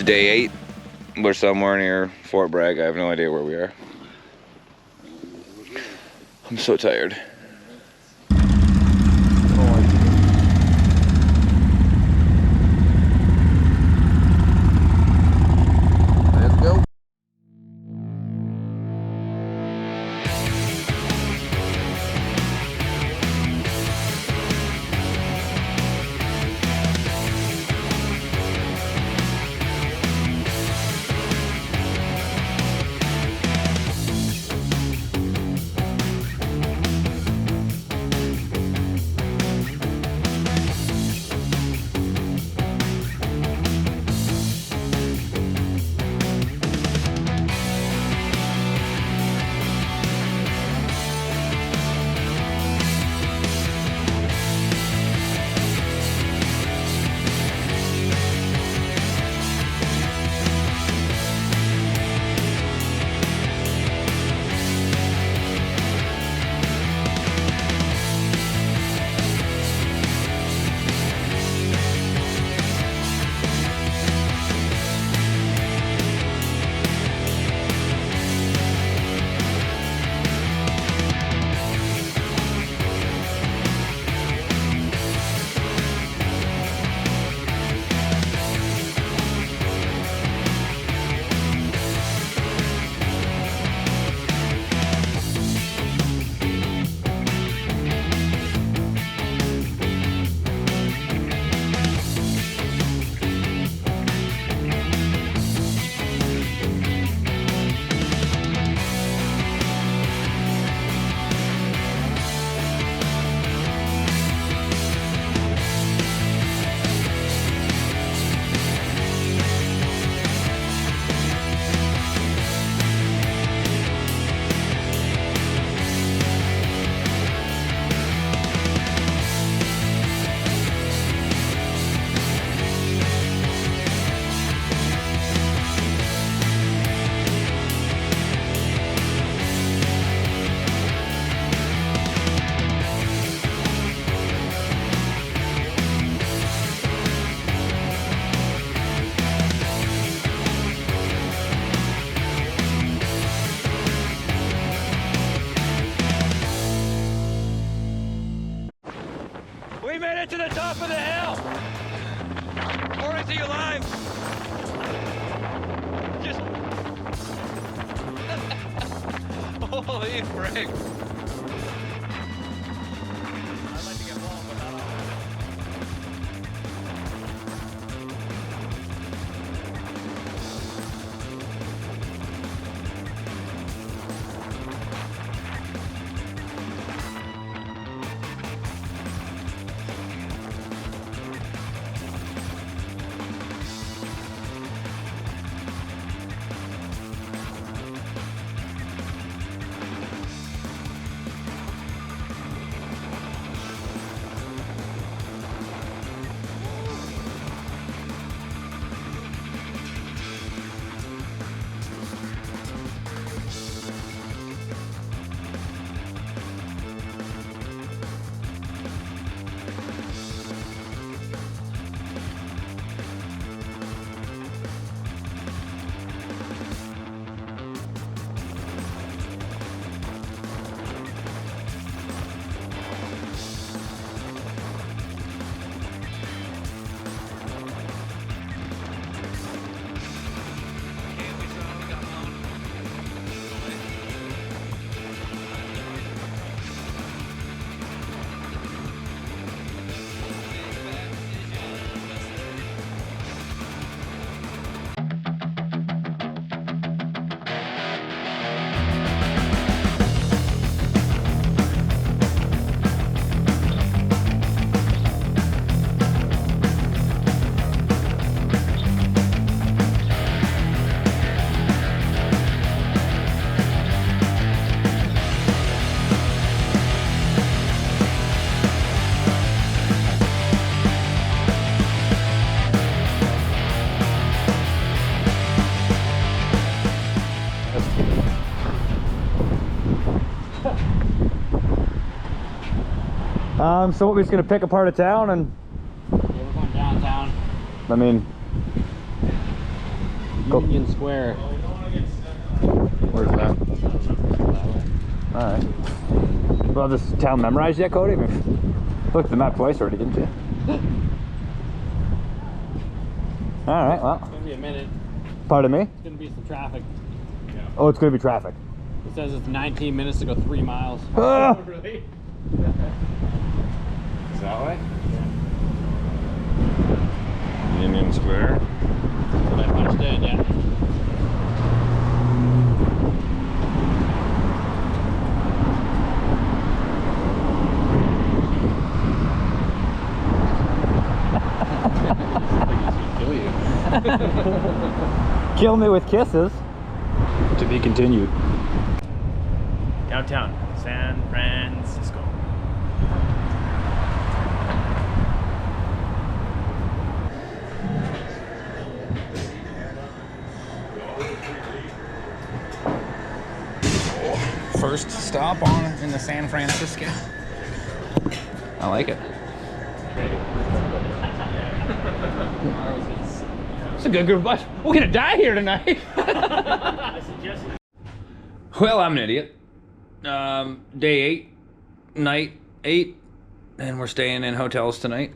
day 8. We're somewhere near Fort Bragg. I have no idea where we are. I'm so tired. Let's go. We made it to the top of the hill! Or is he alive? Just... Holy frick! I'd like to get blown, but not all. So we're just gonna pick apart a town and... Yeah, we're going downtown. I mean... Union Square. Where's that? Alright. Well, this town memorized yet, Cody? You looked at the map twice already, didn't you? Alright, well. It's gonna be a minute. Pardon me? It's gonna be some traffic. Oh, it's gonna be traffic. It says it's 19 minutes to go 3 miles. Ah! Really? Is that way? Union Square. That's what I punched in, yeah. Kill me with kisses. To be continued. Downtown San Francisco. First stop on in the San Francisco. I like it. It's a good group of us. We're gonna die here tonight. Well, I'm an idiot. Day 8, night 8, and we're staying in hotels tonight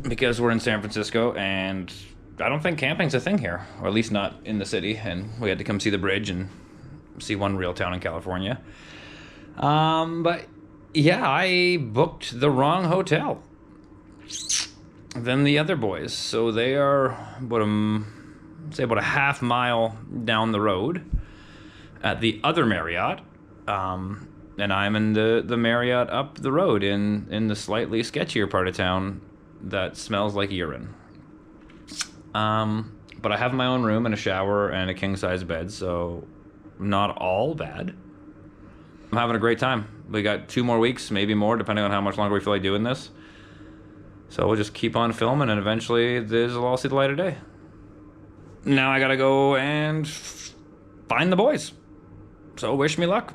because we're in San Francisco, and I don't think camping's a thing here, or at least not in the city, and we had to come see the bridge and see one real town in California. But yeah, I booked the wrong hotel than the other boys, so they are about a half mile down the road at the other Marriott, and I'm in the Marriott up the road in the slightly sketchier part of town that smells like urine. But I have my own room and a shower and a king-size bed, so not all bad. I'm having a great time. We got 2 more weeks, maybe more, depending on how much longer we feel like doing this. So we'll just keep on filming, and eventually this will all see the light of day. Now I gotta go and find the boys. So wish me luck.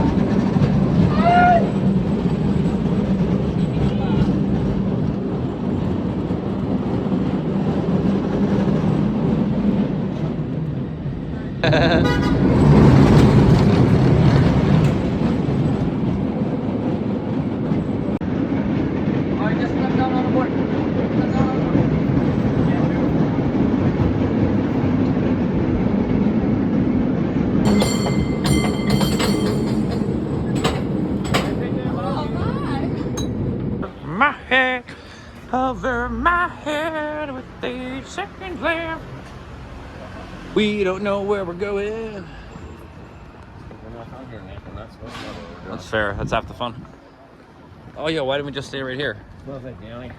My head, over my head with a second glare. We don't know where we're going. That's fair. That's half the fun. Oh, yeah, why didn't we just stay right here? Smells like Downey.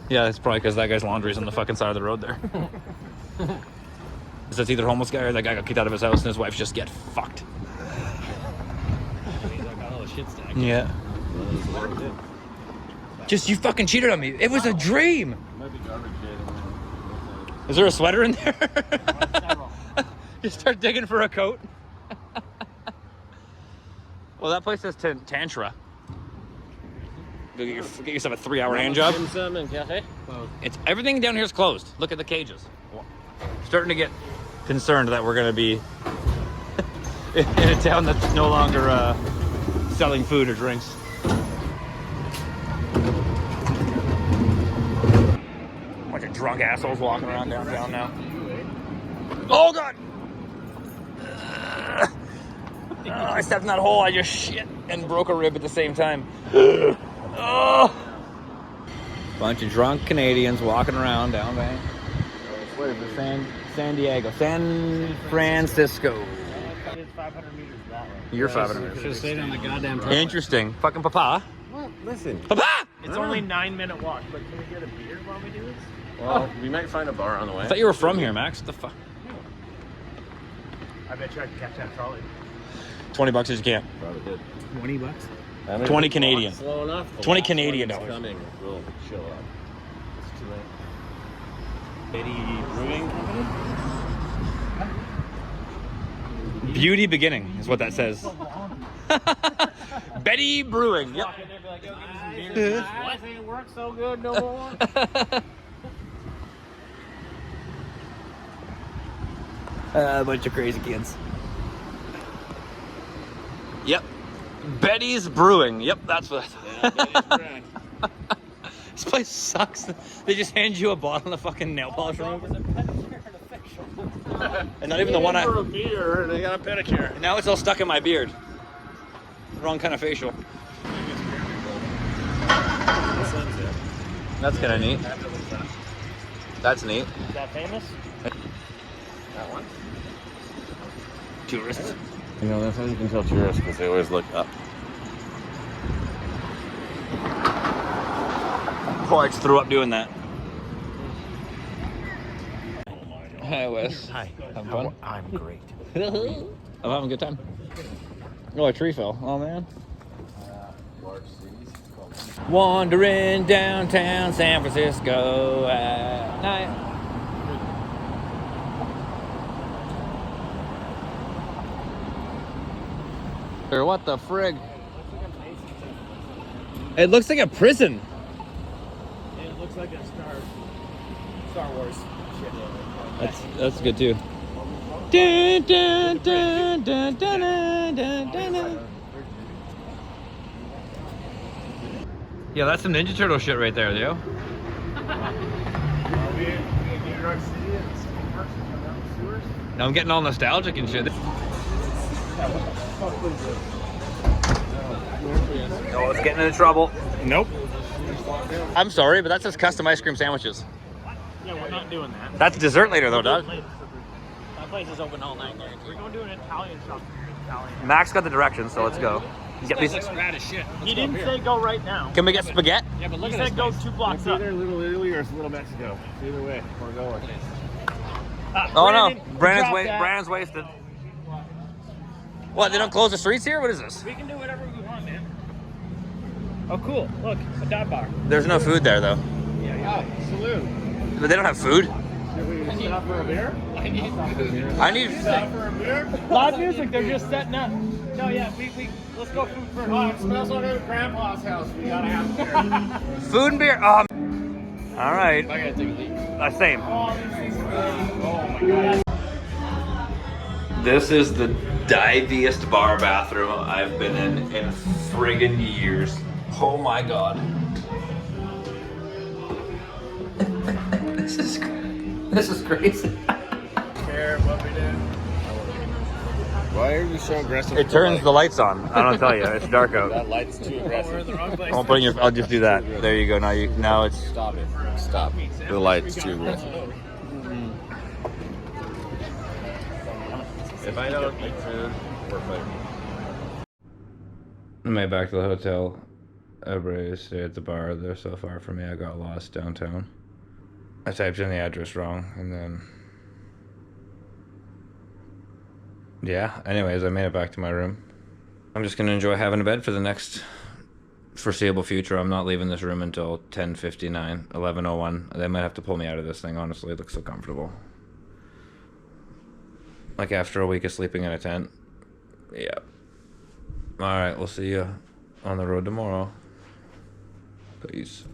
Yeah, it's probably because that guy's laundry's on the fucking side of the road there. Is that either homeless guy or that guy got kicked out of his house and his wife just get fucked? He's like got all the shit stacked. Yeah. Just, you fucking cheated on me. It was a dream. Is there a sweater in there? You start digging for a coat. Well, that place says Tantra. Go get yourself a 3-hour hand job. It's everything down here is closed. Look at the cages. Starting to get concerned that we're gonna be in a town that's no longer selling food or drinks. Bunch of drunk assholes walking around downtown now. Oh god! I stepped in that hole. I just shit and broke a rib at the same time. Oh! Bunch of drunk Canadians walking around down there. Where is it? San Diego. San Francisco. It's 500 meters that way. You're 500 meters. Should have stayed on the goddamn truck. Interesting. Fucking papa. Well, listen. Papa! It's only 9-minute walk, but can we get a beer while we do this? Well, we might find a bar on the way. I thought you were from here, Max. What the fuck? I bet you I can catch that trolley. $20 if you can't. Probably did. 20 bucks? 20 Canadian. Slow enough. The 20 last Canadian one dollars. Coming will show up. It's too late. Betty Brewing Company? Beauty Beginning is what that says. Betty Brewing. Yep. Why does it work so good no more? A bunch of crazy kids. Yep. Betty's Brewing. Yep, that's what I thought. This place sucks. They just hand you a bottle of fucking nail polish remover. And not even the one For a beer, they got a pedicure. Now it's all stuck in my beard. Wrong kind of facial. That's kind of neat. That's neat. Is that famous? That one? Tourists. You know, that's how you can tell tourists, because they always look up. Oh, I just threw up doing that. Hi, Wes. Hi. Having fun? I'm great. I'm having a good time. Oh, a tree fell. Oh, man. Wandering downtown San Francisco at night. Or what the frig? It looks like a prison. It looks like a Star Wars shit. That's good too. Dun, dun, dun, dun, dun, dun, dun, dun, dun. Yeah, that's some Ninja Turtle shit right there, yo. Now I'm getting all nostalgic and shit. Oh, it's getting into trouble. Nope. I'm sorry, but that says custom ice cream sandwiches. Yeah, we're not doing that. That's dessert later though, dog. That place is open all night, guaranteed. We're going to an Italian shop. Max got the directions, so let's go. This looks rad as shit. He didn't say go right now. Can we get spaghetti? Yeah, but look at this. He said go 2 blocks It's up. either Little Italy or it's Little Mexico. Either way, we're going. Oh no, Brandon's Brandon's wasted. What, they don't close the streets here? What is this? We can do whatever we want, man. Oh, cool. Look, a dive bar. There's no food there though. Yeah, saloon. But they don't have food. Should we stop for a beer? I need For a beer? Live music, they're just setting up. No, yeah, we let's go food first. Oh, it smells like at Grandpa's house. We gotta have beer. food and beer. All right. I gotta take a leak. Same. Oh my god. This is the diviest bar bathroom I've been in friggin' years. Oh my god. This is crazy. Care what we do. Why are you so aggressive? It turns the lights on. I don't tell you. It's dark out. That light's too aggressive. I'm putting your. I'll just do that. There you go. Now it's. Stop it. Stop. The light's too aggressive. If I don't eat food, we're fighting. I made back to the hotel. Everybody stayed at the bar. They're so far from me. I got lost downtown. I typed in the address wrong, and then... yeah, anyways, I made it back to my room. I'm just gonna enjoy having a bed for the next foreseeable future. I'm not leaving this room until 10:59, 11:01. They might have to pull me out of this thing, honestly. It looks so comfortable. Like after a week of sleeping in a tent. Yeah. Alright, we'll see you on the road tomorrow. Peace.